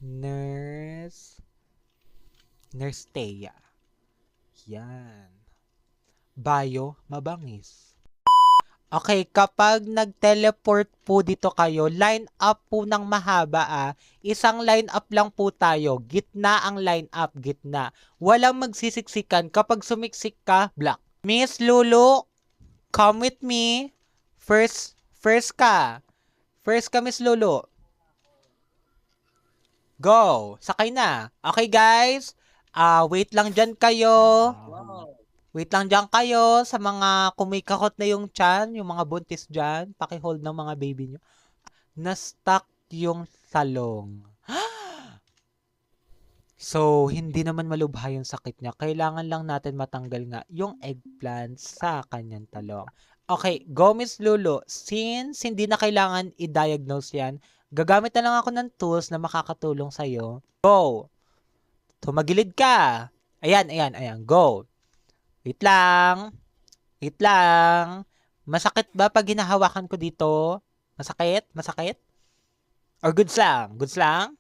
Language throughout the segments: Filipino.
Nurse. Nurse Thea. Yan. Bio, mabangis. Okay, kapag nag-teleport po dito kayo, line up po ng mahaba Isang line up lang po tayo. Gitna ang line up, gitna. Walang magsisiksikan. Kapag sumiksik ka, black. Miss Lulu, come with me. First ka. First ka, Miss Lulu. Go. Sakay na. Okay, guys. Wait lang dyan kayo. Wait lang dyan kayo sa mga kumikakot na yung tiyan, yung mga buntis dyan. Paki-hold ng mga baby nyo. Na-stuck yung salong. So, hindi naman malubha yung sakit niya. Kailangan lang natin matanggal nga yung eggplant sa kanyang talong. Okay, go Miss Lulu. Since hindi na kailangan i-diagnose yan, gagamit na lang ako ng tools na makakatulong sa'yo. Go! Tumagilid ka. Ayan. Go. Wait lang. Wait lang. Masakit ba pag hinahawakan ko dito? Masakit? Masakit? Or goods lang? Goods lang?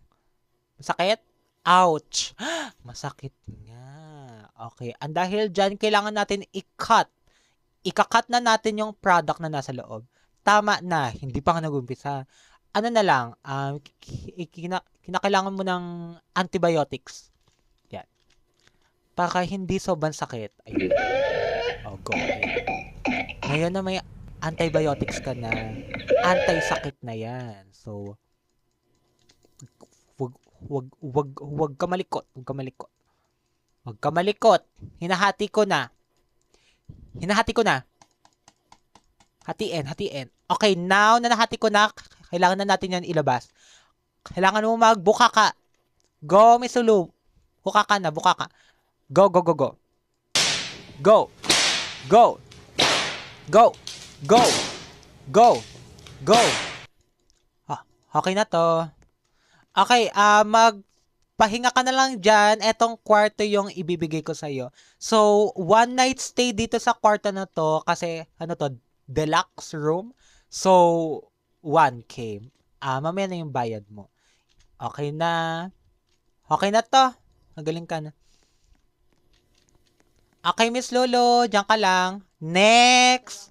Masakit? Ouch! Masakit nga. Okay. And dahil dyan, kailangan natin i-cut. Ika-cut na natin yung product na nasa loob. Tama na. Hindi pa nga nag-umpisa. Ano na lang, kinakailangan mo ng antibiotics. Yan. Para hindi sobrang sakit. Ayun. Oh, go. Ayan. Ngayon na may antibiotics ka na, anti-sakit na yan. So, wag ka malikot. Wag ka malikot. Wag ka malikot. Hinahati ko na. Hatiin. Okay, now na nahati ko na, kailangan na natin yan ilabas. Kailangan mo magbuka ka. Go, Miss Lulu. Buka ka na, buka ka. Go. Go. Okay na to. Okay, magpahinga ka na lang dyan. Etong kwarto yung ibibigay ko sa'yo. So, one night stay dito sa kwarto na to kasi, deluxe room. So, 1K. Mamaya na yung bayad mo. Okay na. Okay na to. Magaling ka na. Okay, Miss Lolo. Diyan ka lang. Next!